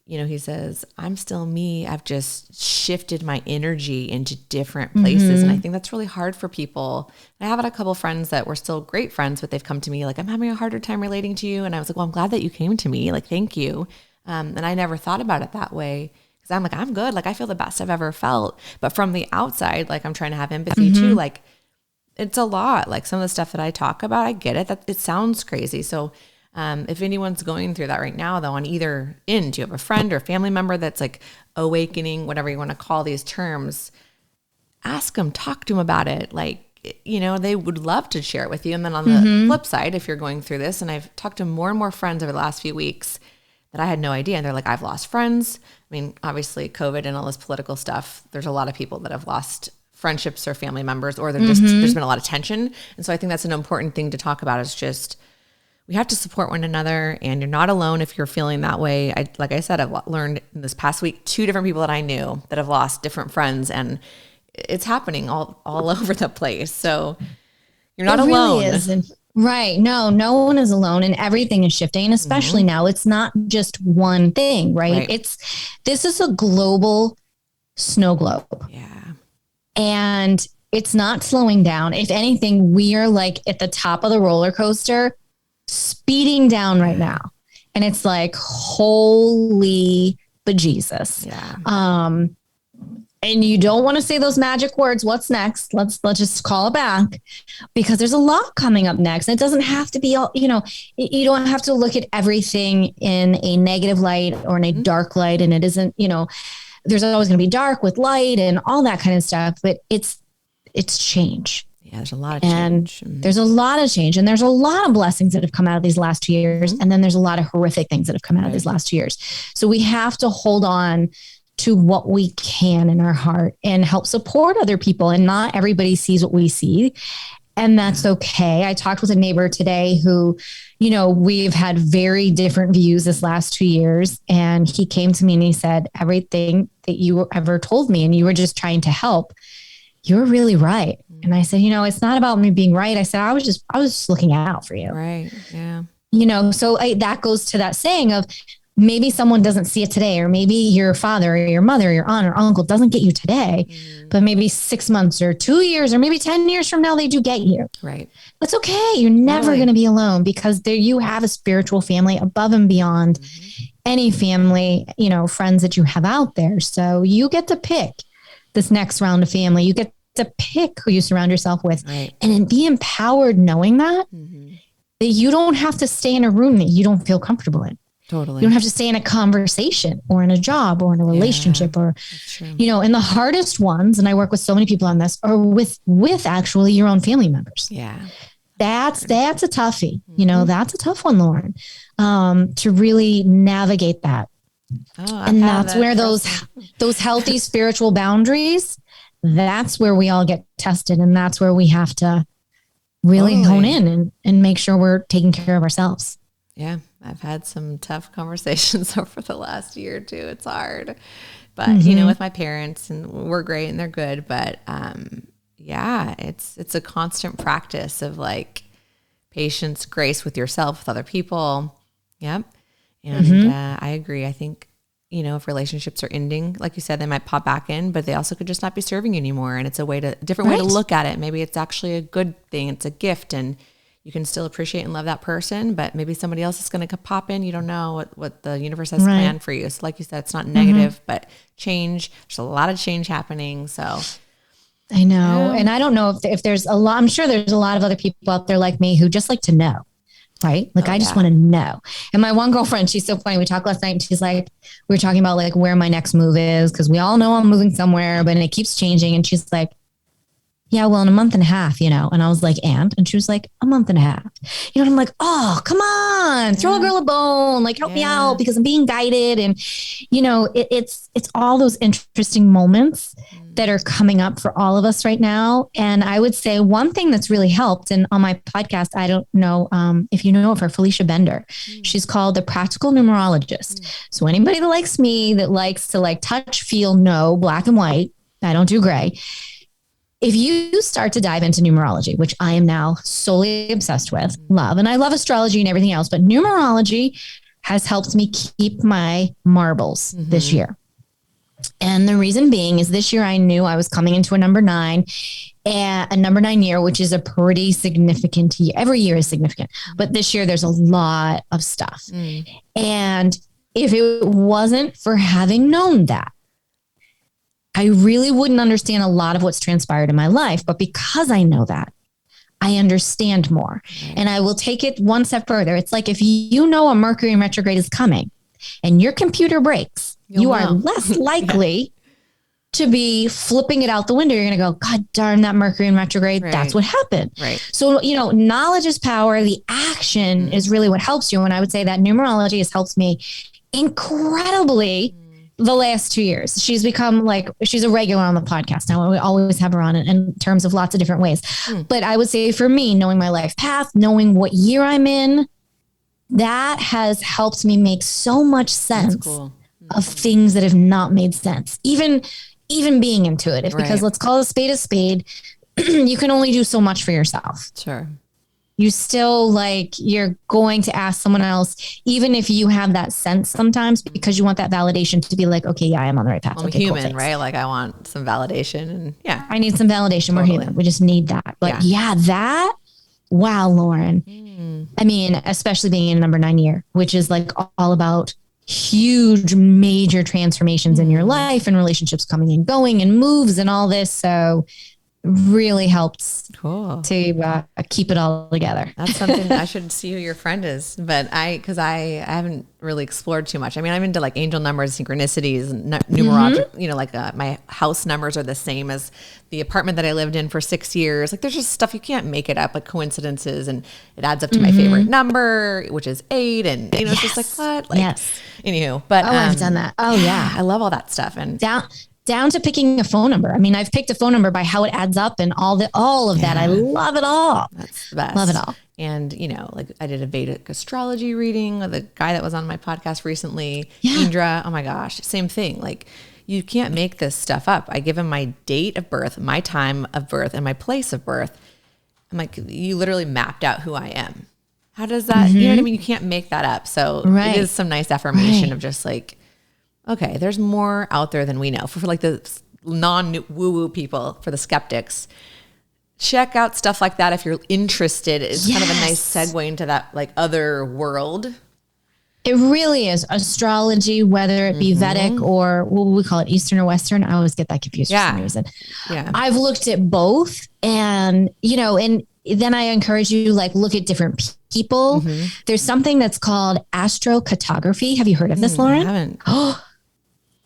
he says, I'm still me. I've just shifted my energy into different places. And I think that's really hard for people. I have had a couple of friends that were still great friends, but they've come to me like, I'm having a harder time relating to you. And I was like, well, I'm glad that you came to me. Like, thank you. And I never thought about it that way. Cause I'm like, I'm good. Like, I feel the best I've ever felt. But from the outside, like, I'm trying to have empathy too. Like, it's a lot. Like, some of the stuff that I talk about, I get it. That it sounds crazy. So, if anyone's going through that right now, though, on either end, do you have a friend or family member that's like awakening, whatever you want to call these terms, ask them, talk to them about it. Like, they would love to share it with you. And then on the flip side, if you're going through this, and I've talked to more and more friends over the last few weeks that I had no idea. And they're like, I've lost friends. I mean, obviously COVID and all this political stuff, there's a lot of people that have lost friendships or family members, or there's been a lot of tension. And so I think that's an important thing to talk about, is just, we have to support one another, and you're not alone if you're feeling that way. Like I said, I've learned in this past week, 2 different people that I knew that have lost different friends, and it's happening all over the place. So you're not alone. Really isn't. Right. No one is alone, and everything is shifting. And especially now, it's not just one thing, right? This is a global snow globe. Yeah. And it's not slowing down. If anything, we are like at the top of the roller coaster, speeding down right now. And it's like, holy bejesus. Yeah. And you don't want to say those magic words. What's next? Let's just call it back, because there's a lot coming up next. And it doesn't have to be all, you don't have to look at everything in a negative light or in a dark light. And it isn't, there's always going to be dark with light and all that kind of stuff, but it's change. Yeah, there's a lot of change. There's a lot of change, and there's a lot of blessings that have come out of these last 2 years. And then there's a lot of horrific things that have come out of these last 2 years. So we have to hold on to what we can in our heart and help support other people. And not everybody sees what we see. And that's okay. I talked with a neighbor today who, we've had very different views this last 2 years. And he came to me and he said, everything that you ever told me and you were just trying to help, you're really right. And I said, it's not about me being right. I said, I was just looking out for you. Right. Yeah. So that goes to that saying of maybe someone doesn't see it today, or maybe your father or your mother or your aunt or uncle doesn't get you today, but maybe 6 months or 2 years or maybe 10 years from now, they do get you. Right. That's okay. You're never going to be alone because there you have a spiritual family above and beyond any family, friends that you have out there. So you get to pick this next round of family. You get to pick who you surround yourself with, and be empowered knowing that you don't have to stay in a room that you don't feel comfortable in. Totally. You don't have to stay in a conversation or in a job or in a relationship and the hardest ones, and I work with so many people on this, are with actually your own family members. Yeah. That's a toughie. That's a tough one, Lauren, to really navigate that. And that's where those healthy spiritual boundaries, that's where we all get tested. And that's where we have to really hone in and make sure we're taking care of ourselves. Yeah. I've had some tough conversations over the last year too. It's hard, but with my parents, and we're great and they're good, but, it's a constant practice of like patience, grace with yourself, with other people. Yep. And, I agree. I think, if relationships are ending, like you said, they might pop back in, but they also could just not be serving you anymore. And it's a different way to look at it. Maybe it's actually a good thing. It's a gift, and you can still appreciate and love that person, but maybe somebody else is going to pop in. You don't know what the universe has planned for you. So like you said, it's not negative, but change. There's a lot of change happening. So I know. And I don't know if there's a lot, I'm sure there's a lot of other people out there like me who just like to know. Right. Like, I just want to know. And my one girlfriend, she's so funny. We talked last night and she's like, we were talking about like where my next move is. Cause we all know I'm moving somewhere, but it keeps changing. And she's like, yeah, well, in a month and a half, and I was like, and she was like, a month and a half, and I'm like, oh, come on, throw a girl a bone, like help me out because I'm being guided. And, it's all those interesting moments that are coming up for all of us right now. And I would say one thing that's really helped, and on my podcast, I don't know if you know of her, Felicia Bender, she's called the Practical Numerologist. So anybody that likes me, that likes to like touch, feel, know, black and white, I don't do gray. If you start to dive into numerology, which I am now solely obsessed with, love, and I love astrology and everything else, but numerology has helped me keep my marbles this year. And the reason being is this year I knew I was coming into a number 9 year, which is a pretty significant year. Every year is significant, but this year there's a lot of stuff. And if it wasn't for having known that, I really wouldn't understand a lot of what's transpired in my life, but because I know that, I understand more. And I will take it one step further. It's like if you know a Mercury in retrograde is coming and your computer breaks, you are less likely to be flipping it out the window. You're going to go, God darn that Mercury in retrograde. That's what happened. So, knowledge is power. The action is really what helps you. And I would say that numerology has helped me incredibly the last 2 years. She's become she's a regular on the podcast now. We always have her on in terms of lots of different ways. But I would say for me, knowing my life path, knowing what year I'm in, that has helped me make so much sense of things that have not made sense. Even being intuitive, because let's call a spade. You can only do so much for yourself. Sure. You still you're going to ask someone else, even if you have that sense sometimes, because you want that validation to be like, okay, yeah, I am on the right path. I'm human, cool, right? Like I want some validation and I need some validation. Totally. We're human. We just need that. Wow, Lauren. I mean, especially being in number 9 year, which is all about huge, major transformations in your life and relationships coming and going and moves and all this. So really helps to keep it all together. That's something I should see who your friend is, but because I haven't really explored too much. I mean, I'm into angel numbers, synchronicities, and numerology. My house numbers are the same as the apartment that I lived in for 6 years. There's just stuff you can't make it up, coincidences, and it adds up to my favorite number, which is 8, and it's just what? Anywho, but I've done that. Oh yeah, I love all that stuff, and down to picking a phone number. I mean, I've picked a phone number by how it adds up and all of that. I love it all. That's the best. Love it all. And, like I did a Vedic astrology reading with a guy that was on my podcast recently, Indra. Oh my gosh, same thing. Like, you can't make this stuff up. I give him my date of birth, my time of birth, and my place of birth. I'm like, you literally mapped out who I am. How does that, you know what I mean? You can't make that up. So it is some nice affirmation of just like, okay, there's more out there than we know. For like the non-woo-woo people, for the skeptics, check out stuff like that if you're interested. It's kind of a nice segue into that like other world. It really is. Astrology, whether it be Vedic or what we call it, Eastern or Western. I always get that confused for some reason. Yeah. I've looked at both and, and then I encourage you to like look at different people. There's something that's called astrocartography. Have you heard of this, Lauren? I haven't.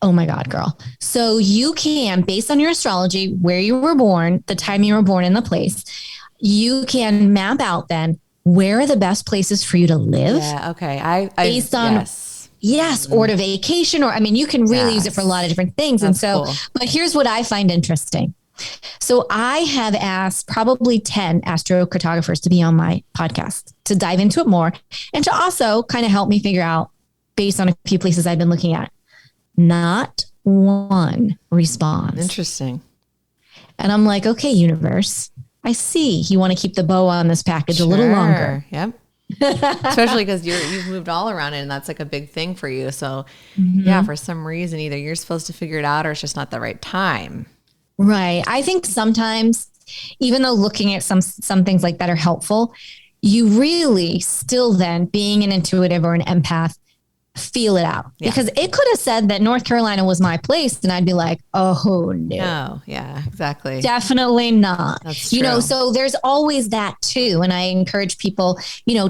Oh my God, girl. So you can, based on your astrology, where you were born, the time you were born and the place, you can map out then where are the best places for you to live. Yeah. Okay. Based on, or to vacation, or, I mean, you can really use it for a lot of different things. That's cool. But here's what I find interesting. So I have asked probably 10 astrocartographers to be on my podcast to dive into it more and to also kind of help me figure out based on a few places I've been looking at. Not one responds. Interesting. And I'm like, okay, universe, I see you want to keep the bow on this package a little longer. Yep. Especially because you've moved all around it and that's like a big thing for you. So for some reason, either you're supposed to figure it out or it's just not the right time. Right. I think sometimes, even though looking at some things like that are helpful, you really still then, being an intuitive or an empath, feel it out. Because it could have said that North Carolina was my place and I'd be like, oh no. No, yeah, exactly. Definitely not. That's true. So there's always that too. And I encourage people,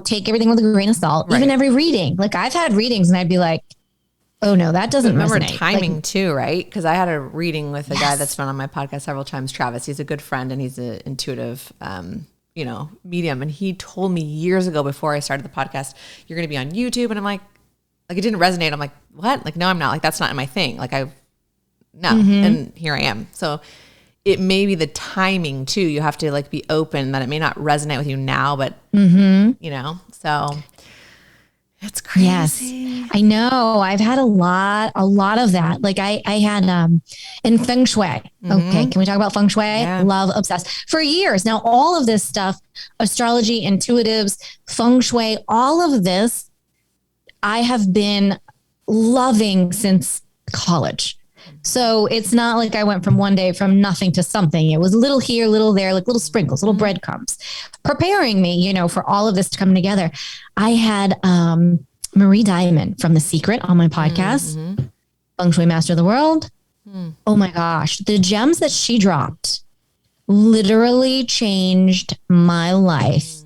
take everything with a grain of salt, even every reading. Like I've had readings and I'd be like, oh no, that doesn't resonate. Timing too, right? Because I had a reading with a guy that's been on my podcast several times, Travis. He's a good friend and he's an intuitive, medium. And he told me years ago before I started the podcast, you're going to be on YouTube. And I'm like, it didn't resonate. I'm like, what? Like, no, I'm not. Like, that's not my thing. Like, and here I am. So it may be the timing too. You have to like be open that it may not resonate with you now, but so it's crazy. Yes, I know. I've had a lot of that. Like I had, in feng shui. Okay. Can we talk about feng shui? Yeah. Love, obsessed for years. Now, all of this stuff, astrology, intuitives, feng shui, all of this, I have been loving since college. So it's not like I went from one day from nothing to something. It was little here, little there, like little sprinkles, little breadcrumbs, preparing me, for all of this to come together. I had Marie Diamond from The Secret on my podcast, Feng Shui Master of the World. Oh my gosh. The gems that she dropped literally changed my life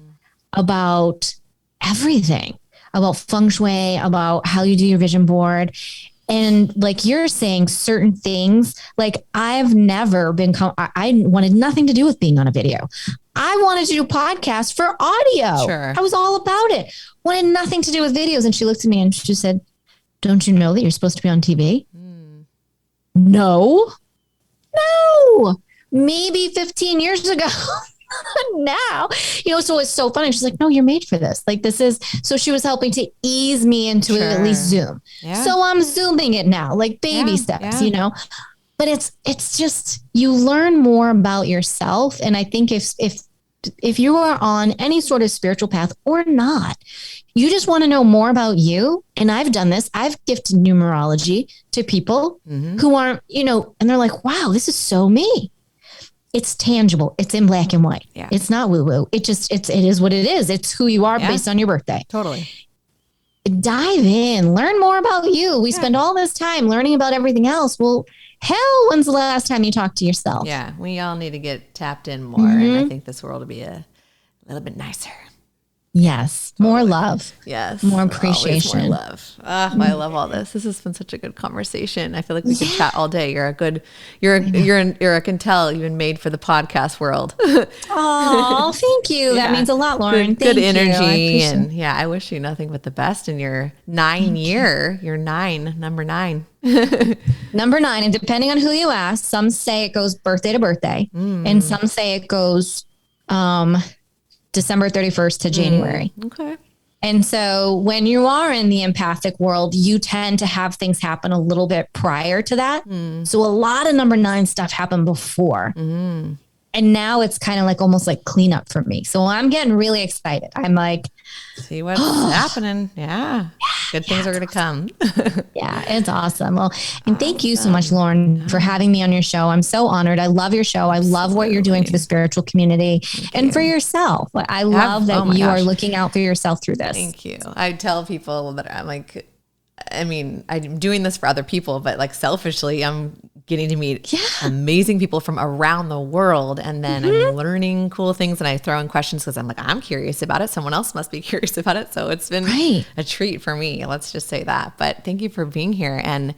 about everything. About feng shui, about how you do your vision board. And like you're saying certain things, like I've never been, I wanted nothing to do with being on a video. I wanted to do podcasts for audio. Sure. I was all about it. Wanted nothing to do with videos. And she looked at me and she said, don't you know that you're supposed to be on TV? No, maybe 15 years ago. Now, so it's so funny. She's like, no, you're made for this. Like this is, so she was helping to ease me into at least Zoom. Yeah. So I'm Zooming it now, like baby steps, but it's just, you learn more about yourself. And I think if you are on any sort of spiritual path or not, you just want to know more about you. And I've done this. I've gifted numerology to people who aren't, and they're like, wow, this is so me. It's tangible. It's in black and white. Yeah. It's not woo woo. It is what it is. It's who you are based on your birthday. Totally. Dive in, learn more about you. We spend all this time learning about everything else. Well, hell, when's the last time you talked to yourself? Yeah. We all need to get tapped in more. And I think this world will be a little bit nicer. Yes. Totally. More love. Yes. More appreciation. More love. I love all this. This has been such a good conversation. I feel like we could chat all day. I can tell you've been made for the podcast world. Oh, thank you. That means a lot, Lauren. Good energy. And I wish you nothing but the best in your 9 year, number 9. Number 9. And depending on who you ask, some say it goes birthday to birthday and some say it goes December 31st to January. Okay. And so when you are in the empathic world, you tend to have things happen a little bit prior to that. So a lot of number 9 stuff happened before. And now it's kind of like almost like cleanup for me. So I'm getting really excited. I'm like, see what's happening. Yeah. Good things are going to come. Yeah, it's awesome. Well, and thank you so much, Lauren, for having me on your show. I'm so honored. I love your show. I love what you're doing for the spiritual community and for yourself. I love that you are looking out for yourself through this. Thank you. I tell people that I'm like, I mean, I'm doing this for other people, but like selfishly, I'm getting to meet amazing people from around the world. And then I'm learning cool things and I throw in questions because I'm like, I'm curious about it. Someone else must be curious about it. So it's been a treat for me. Let's just say that. But thank you for being here. And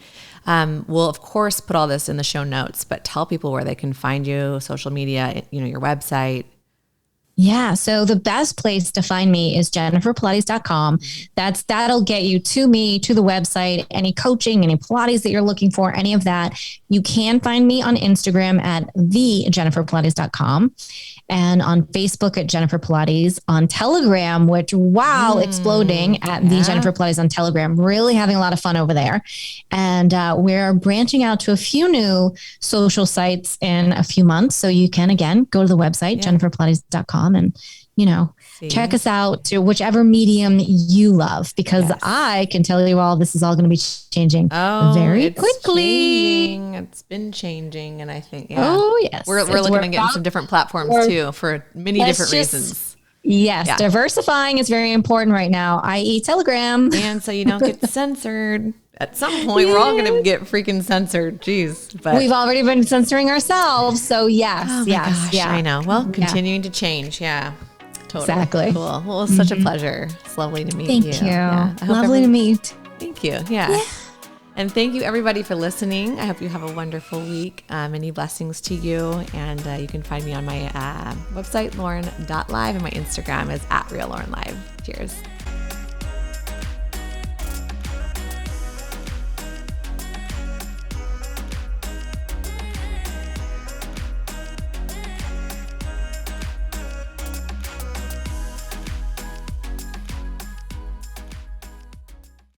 we'll of course put all this in the show notes, but tell people where they can find you, social media, your website. Yeah. So the best place to find me is jenniferpilates.com. That'll get you to me, to the website, any coaching, any Pilates that you're looking for, any of that. You can find me on Instagram at thejenniferpilates.com and on Facebook at Jennifer Pilates, on Telegram, which exploding at the Jennifer Pilates on Telegram, really having a lot of fun over there. And we're branching out to a few new social sites in a few months. So you can, again, go to the website, jenniferpilates.com and, check us out to whichever medium you love, because I can tell you all, this is all going to be changing very quickly. It's been changing. And I think, we're looking at getting some different platforms too, for many different reasons. Yes. Diversifying is very important right now, i.e. Telegram. And so you don't get censored. At some point, we're all going to get freaking censored. Jeez. But we've already been censoring ourselves. So yes. I know. Well, continuing to change. Yeah. Totally. Exactly. Cool. Well, it's such a pleasure. It's lovely to meet you. Thank you. Yeah. Lovely to meet. Thank you. Yeah. And thank you everybody for listening. I hope you have a wonderful week. Many blessings to you. And you can find me on my website, Lauren.live, and my Instagram is @RealLaurenLive. Cheers.